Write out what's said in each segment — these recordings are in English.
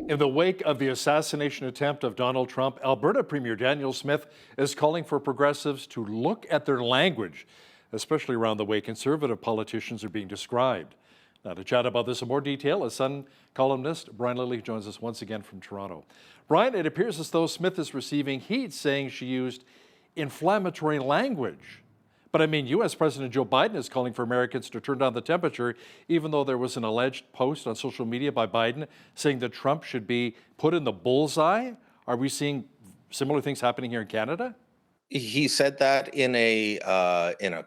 In the wake of the assassination attempt of Donald Trump, Alberta Premier Daniel Smith is calling for progressives to look at their language, especially around the way conservative politicians are being described. Now, to chat about this in more detail, a Sun columnist, Brian Lilley, joins us once again from Toronto. Brian, it appears as though Smith is receiving heat saying she used inflammatory language. But I mean, U.S. President Joe Biden is calling for Americans to turn down the temperature, even though there was an alleged post on social media by Biden saying that Trump should be put in the bullseye. Are we seeing similar things happening here in Canada? He said that in a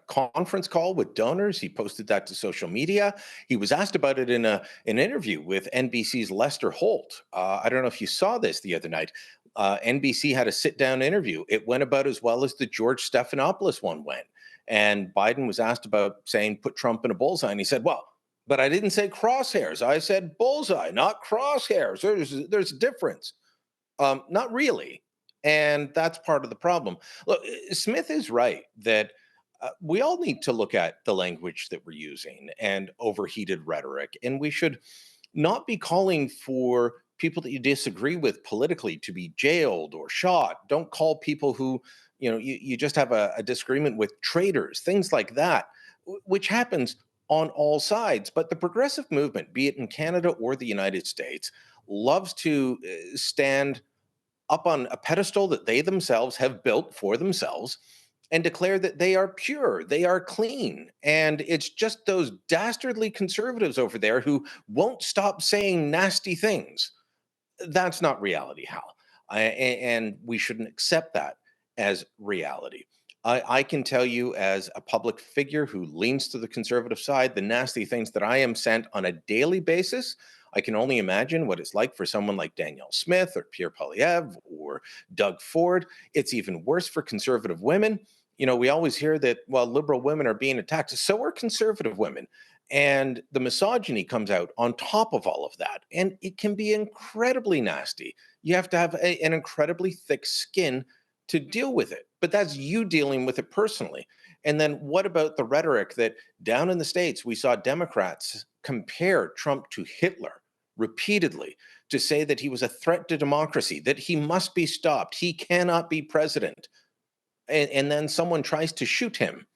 conference call with donors. He posted that to social media. He was asked about it in an interview with NBC's Lester Holt. I don't know if you saw this the other night. NBC had a sit-down interview. It went about as well as the George Stephanopoulos one went. And Biden was asked about saying put Trump in a bullseye, and he said, "Well, but I didn't say crosshairs. I said bullseye, not crosshairs. There's a difference." Not really. And that's part of the problem. Look, Smith is right that we all need to look at the language that we're using and overheated rhetoric. And we should not be calling for people that you disagree with politically to be jailed or shot. Don't call people who, you just have a disagreement with traitors, things like that, which happens on all sides. But the progressive movement, be it in Canada or the United States, loves to stand up on a pedestal that they themselves have built for themselves and declare that they are pure, they are clean. And it's just those dastardly conservatives over there who won't stop saying nasty things. That's not reality, Hal. And we shouldn't accept that as reality. I can tell you, as a public figure who leans to the conservative side, the nasty things that I am sent on a daily basis. I can only imagine what it's like for someone like Danielle Smith or Pierre Poilievre or Doug Ford. It's even worse for conservative women. We always hear that, well, liberal women are being attacked. So are conservative women. And the misogyny comes out on top of all of that. And it can be incredibly nasty. You have to have an incredibly thick skin to deal with it. But that's you dealing with it personally. And then what about the rhetoric that down in the States, we saw Democrats compare Trump to Hitler repeatedly, to say that he was a threat to democracy, that he must be stopped, he cannot be president. And then someone tries to shoot him.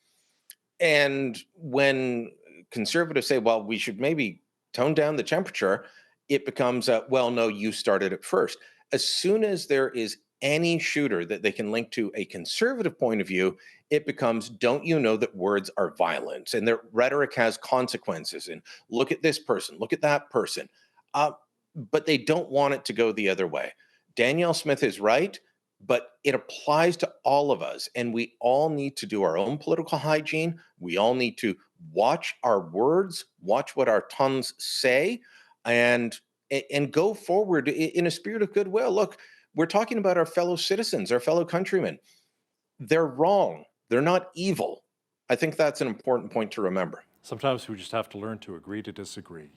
And when conservatives say, well, we should maybe tone down the temperature, it becomes, well, no, you started it first. As soon as there is any shooter that they can link to a conservative point of view, it becomes, don't you know that words are violence and their rhetoric has consequences? And look at this person, look at that person. But they don't want it to go the other way. Danielle Smith is right, but it applies to all of us. And we all need to do our own political hygiene. We all need to watch our words, watch what our tongues say, and go forward in a spirit of goodwill. Look, we're talking about our fellow citizens, our fellow countrymen. They're wrong. They're not evil. I think that's an important point to remember. Sometimes we just have to learn to agree to disagree.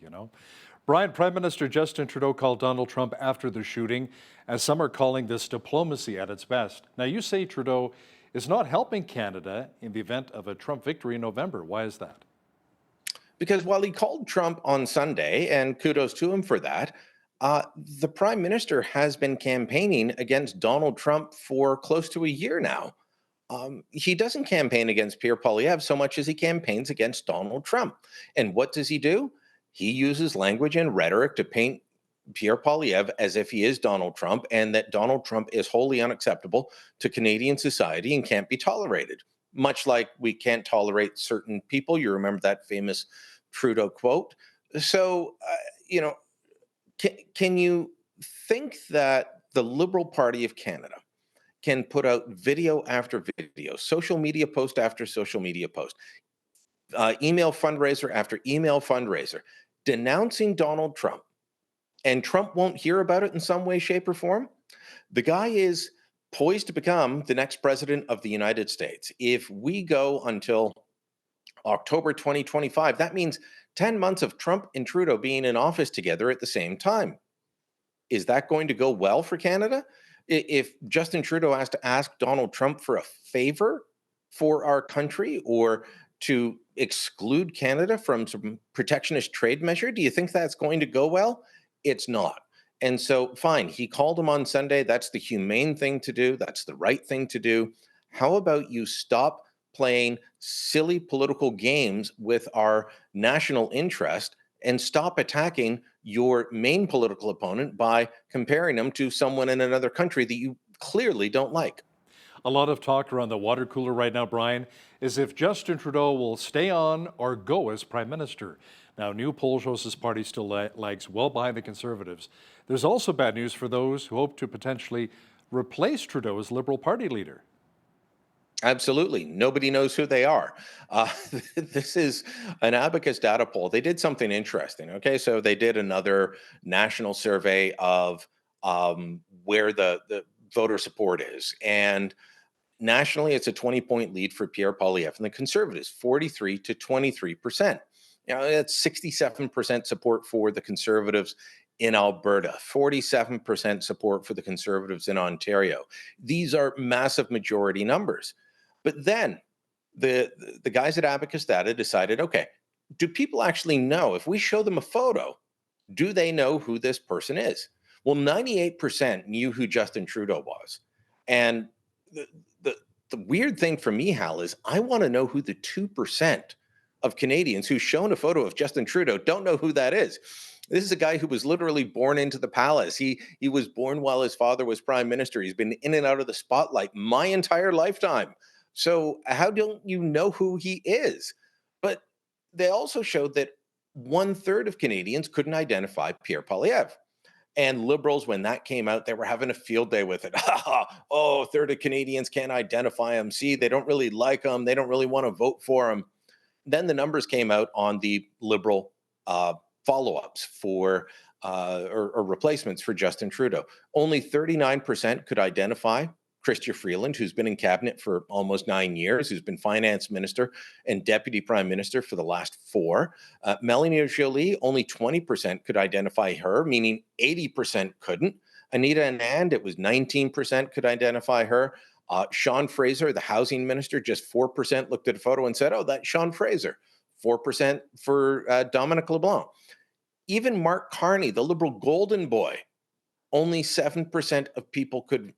Brian, Prime Minister Justin Trudeau called Donald Trump after the shooting, as some are calling this diplomacy at its best. Now, you say Trudeau is not helping Canada in the event of a Trump victory in November. Why is that? Because while he called Trump on Sunday, and kudos to him for that, the prime minister has been campaigning against Donald Trump for close to a year now. He doesn't campaign against Pierre Poilievre so much as he campaigns against Donald Trump. And what does he do? He uses language and rhetoric to paint Pierre Poilievre as if he is Donald Trump and that Donald Trump is wholly unacceptable to Canadian society and can't be tolerated, much like we can't tolerate certain people. You remember that famous Trudeau quote. So, can you think that the Liberal Party of Canada can put out video after video, social media post after social media post, email fundraiser after email fundraiser, denouncing Donald Trump, and Trump won't hear about it in some way, shape, or form? The guy is poised to become the next president of the United States. If we go until October 2025, that means 10 months of Trump and Trudeau being in office together at the same time. Is that going to go well for Canada? If Justin Trudeau has to ask Donald Trump for a favor for our country or to exclude Canada from some protectionist trade measure, do you think that's going to go well? It's not. And so, fine, he called him on Sunday. That's the humane thing to do. That's the right thing to do. How about you stop playing silly political games with our national interest and stop attacking your main political opponent by comparing them to someone in another country that you clearly don't like? A lot of talk around the water cooler right now, Brian, is if Justin Trudeau will stay on or go as Prime Minister. Now, new poll shows his party still lags well behind the Conservatives. There's also bad news for those who hope to potentially replace Trudeau as Liberal Party leader. Absolutely. Nobody knows who they are. Uh, this is an Abacus data poll. They did something interesting. Okay. So they did another national survey of where the voter support is. And nationally, it's a 20-point lead for Pierre Poilievre and the Conservatives, 43 to 23%. That's 67% support for the Conservatives in Alberta, 47% support for the Conservatives in Ontario. These are massive majority numbers. But then the guys at Abacus Data decided, okay, do people actually know if we show them a photo, do they know who this person is? Well, 98% knew who Justin Trudeau was. And the, the, the weird thing for me, Hal, is I want to know who the 2% of Canadians who've shown a photo of Justin Trudeau don't know who that is. This is a guy who was literally born into the palace. He was born while his father was prime minister. He's been in and out of the spotlight my entire lifetime. So how don't you know who he is? But they also showed that 1/3 of Canadians couldn't identify Pierre Poilievre. And Liberals, when that came out, they were having a field day with it. Oh, a third of Canadians can't identify him. See, they don't really like him. They don't really want to vote for him. Then the numbers came out on the Liberal follow-ups for or replacements for Justin Trudeau. Only 39% could identify Chrystia Freeland, who's been in cabinet for almost 9 years, who's been finance minister and deputy prime minister for the last 4. Melanie Joly, only 20% could identify her, meaning 80% couldn't. Anita Anand, it was 19% could identify her. Sean Fraser, the housing minister, just 4% looked at a photo and said, oh, that's Sean Fraser. 4% for Dominic LeBlanc. Even Mark Carney, the Liberal golden boy, only 7% of people could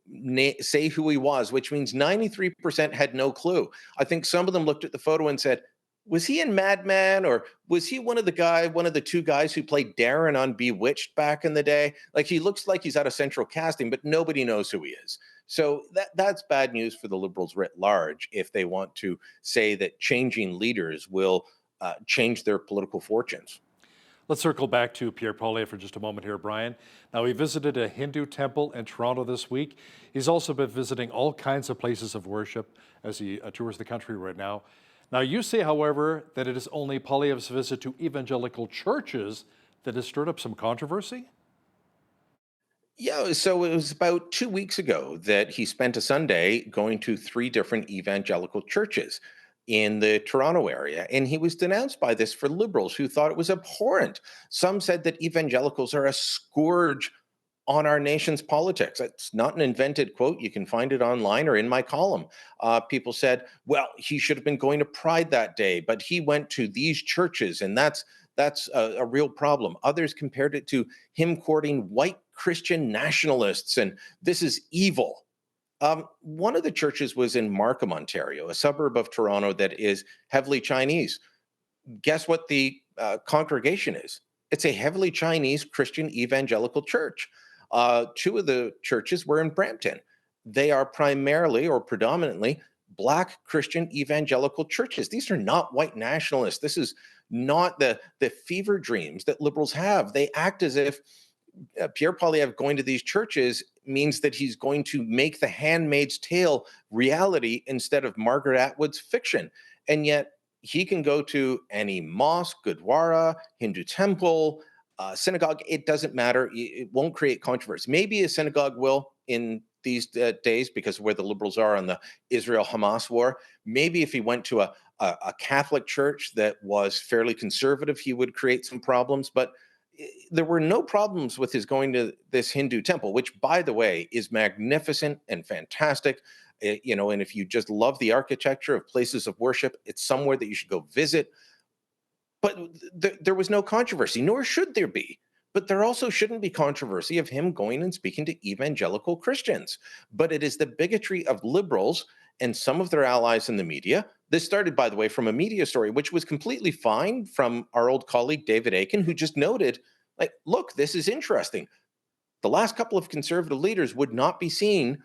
say who he was, which means 93% had no clue. I think some of them looked at the photo and said, was he in Mad Men, or was he one of the 2 guys who played Darren on Bewitched back in the day? Like, he looks like he's out of central casting, but nobody knows who he is. So that's bad news for the Liberals writ large if they want to say that changing leaders will change their political fortunes. Let's circle back to Pierre Poilievre for just a moment here, Brian. Now, he visited a Hindu temple in Toronto this week. He's also been visiting all kinds of places of worship as he tours the country right now. Now, you say, however, that it is only Poilievre's visit to evangelical churches that has stirred up some controversy? Yeah, so it was about 2 weeks ago that he spent a Sunday going to 3 different evangelical churches in the Toronto area. And he was denounced by this for Liberals who thought it was abhorrent. Some said that evangelicals are a scourge on our nation's politics. It's not an invented quote. You can find it online or in my column. People said, well, he should have been going to Pride that day, but he went to these churches, and that's a real problem. Others compared it to him courting white Christian nationalists, and this is evil. One of the churches was in Markham, Ontario, a suburb of Toronto that is heavily Chinese. Guess what the congregation is? It's a heavily Chinese Christian evangelical church. 2 of the churches were in Brampton. They are primarily or predominantly Black Christian evangelical churches. These are not white nationalists. This is not the fever dreams that Liberals have. They act as if Pierre Poilievre going to these churches means that he's going to make The Handmaid's Tale reality instead of Margaret Atwood's fiction. And yet he can go to any mosque, Gurdwara, Hindu temple, synagogue. It doesn't matter. It won't create controversy. Maybe a synagogue will in these days because of where the Liberals are on the Israel-Hamas war. Maybe if he went to a Catholic church that was fairly conservative, he would create some problems. But there were no problems with his going to this Hindu temple, which, by the way, is magnificent and fantastic. And if you just love the architecture of places of worship, it's somewhere that you should go visit. But there was no controversy, nor should there be, But there also shouldn't be controversy of him going and speaking to evangelical Christians. But it is the bigotry of liberals and some of their allies in the media. This started, by the way, from a media story, which was completely fine from our old colleague, David Aiken, who just noted, like, look, this is interesting. The last couple of conservative leaders would not be seen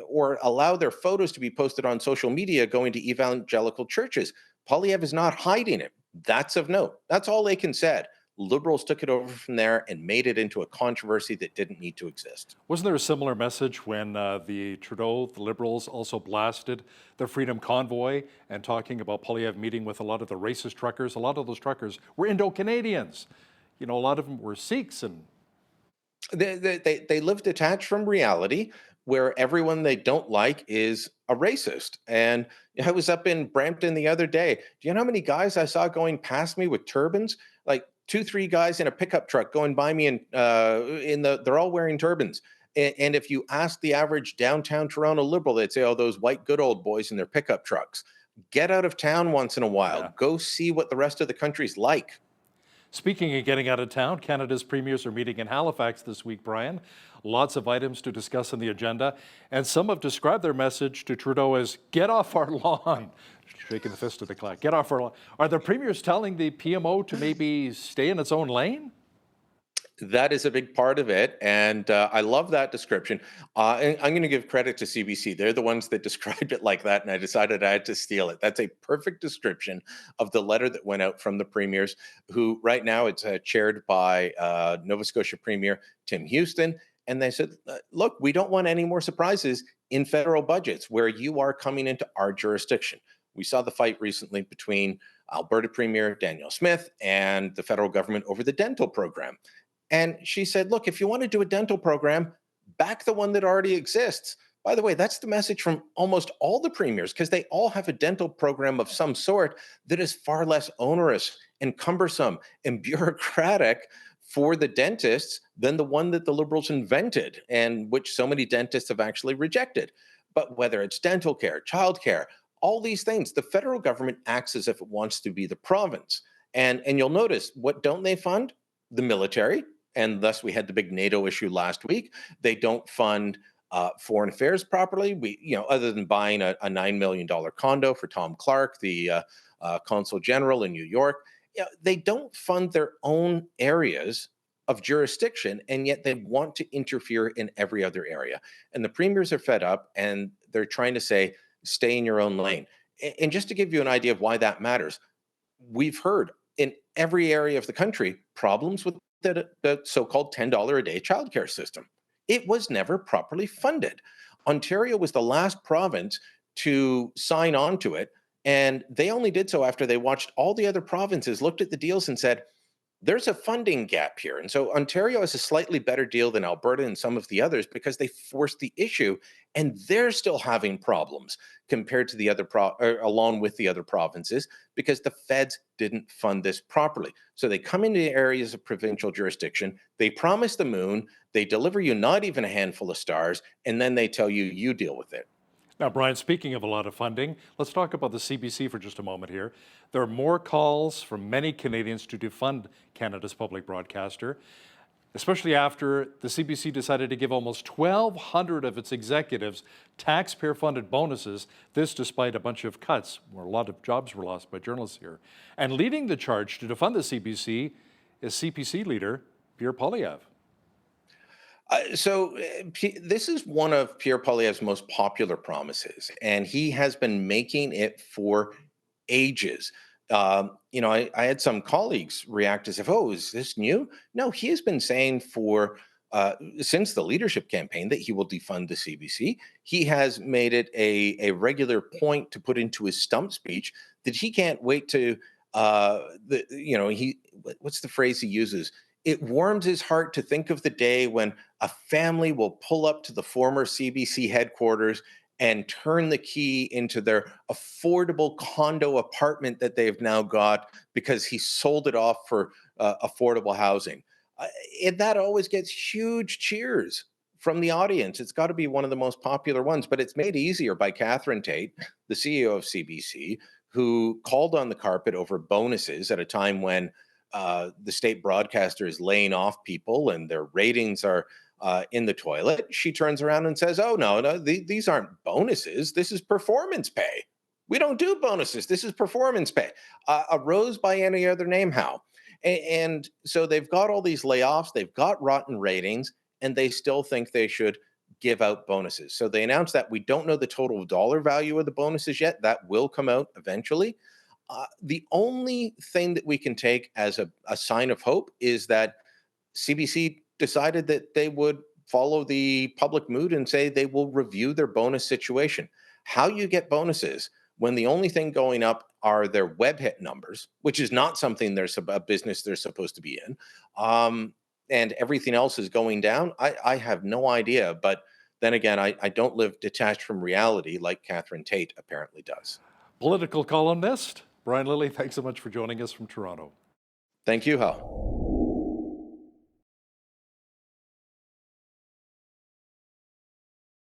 or allow their photos to be posted on social media going to evangelical churches. Polyev is not hiding it. That's of note. That's all Aiken said. Liberals took it over from there and made it into a controversy that didn't need to exist. Wasn't there a similar message when the Trudeau, the Liberals, also blasted the Freedom Convoy and talking about Polyev meeting with a lot of the racist truckers? A lot of those truckers were Indo-Canadians. You know, a lot of them were Sikhs and They live detached from reality where everyone they don't like is a racist. And I was up in Brampton the other day. Do you know how many guys I saw going past me with turbans? Like two, three guys in a pickup truck going by me, and they're all wearing turbans. And if you ask the average downtown Toronto liberal, they'd say, "Oh, those white good old boys in their pickup trucks." Get out of town once in a while. yeah. Go see what the rest of the country's like. Speaking of getting out of town, Canada's premiers are meeting in Halifax this week, Brian. Lots of items to discuss on the agenda, and some have described their message to Trudeau as "get off our lawn." Shaking the fist at the clock. Get off our lawn. Are the premiers telling the PMO to maybe stay in its own lane? That is a big part of it, and I love that description. And I'm going to give credit to CBC. They're the ones that described it like that, and I decided I had to steal it. That's a perfect description of the letter that went out from the premiers, who right now it's chaired by Nova Scotia Premier Tim Houston. And they said, look, we don't want any more surprises in federal budgets where you are coming into our jurisdiction. We saw the fight recently between Alberta Premier Danielle Smith and the federal government over the dental program. And she said, look, if you want to do a dental program, back the one that already exists. By the way, that's the message from almost all the premiers, because they all have a dental program of some sort that is far less onerous and cumbersome and bureaucratic for the dentists than the one that the Liberals invented and which so many dentists have actually rejected. But whether it's dental care, childcare, all these things, the federal government acts as if it wants to be the province. And you'll notice, what don't they fund? The military, and thus we had the big NATO issue last week. They don't fund foreign affairs properly. Other than buying a $9 million condo for Tom Clark, the consul general in New York, they don't fund their own areas of jurisdiction, and yet they want to interfere in every other area. And the premiers are fed up, and they're trying to say, stay in your own lane. And just to give you an idea of why that matters, we've heard in every area of the country problems with the so-called $10 a day childcare system. It was never properly funded. Ontario was the last province to sign on to it, and they only did so after they watched all the other provinces, looked at the deals and said, there's a funding gap here. And so Ontario has a slightly better deal than Alberta and some of the others because they forced the issue, and they're still having problems compared to the other along with the other provinces, because the feds didn't fund this properly. So they come into areas of provincial jurisdiction, they promise the moon, they deliver you not even a handful of stars, and then they tell you, you deal with it. Now, Brian, speaking of a lot of funding, let's talk about the CBC for just a moment here. There are more calls from many Canadians to defund Canada's public broadcaster, especially after the CBC decided to give almost 1,200 of its executives taxpayer-funded bonuses, this despite a bunch of cuts, where a lot of jobs were lost by journalists here. And leading the charge to defund the CBC is CPC leader Pierre Poilievre. This is one of Pierre Poilievre's most popular promises, and he has been making it for ages. I had some colleagues react as if, oh, is this new? No, he has been saying since the leadership campaign that he will defund the CBC. He has made it a regular point to put into his stump speech that he can't wait to, what's the phrase he uses? It warms his heart to think of the day when a family will pull up to the former CBC headquarters and turn the key into their affordable condo apartment that they've now got because he sold it off for affordable housing. And that always gets huge cheers from the audience. It's got to be one of the most popular ones, but it's made easier by Catherine Tate, the CEO of CBC, who called on the carpet over bonuses at a time when the state broadcaster is laying off people and their ratings are in the toilet, she turns around and says, "Oh no, no, these aren't bonuses. This is performance pay. We don't do bonuses. This is performance pay." A rose by any other name? How? And so they've got all these layoffs, they've got rotten ratings, and they still think they should give out bonuses. So they announced that we don't know the total dollar value of the bonuses yet. That will come out eventually. The only thing that we can take as a sign of hope is that CBC decided that they would follow the public mood and say they will review their bonus situation. How you get bonuses when the only thing going up are their web hit numbers, which is not something there's a business they're supposed to be in, and everything else is going down. I have no idea. But then again, I don't live detached from reality like Catherine Tate apparently does. Political columnist Brian Lilley, thanks so much for joining us from Toronto. Thank you, Hal.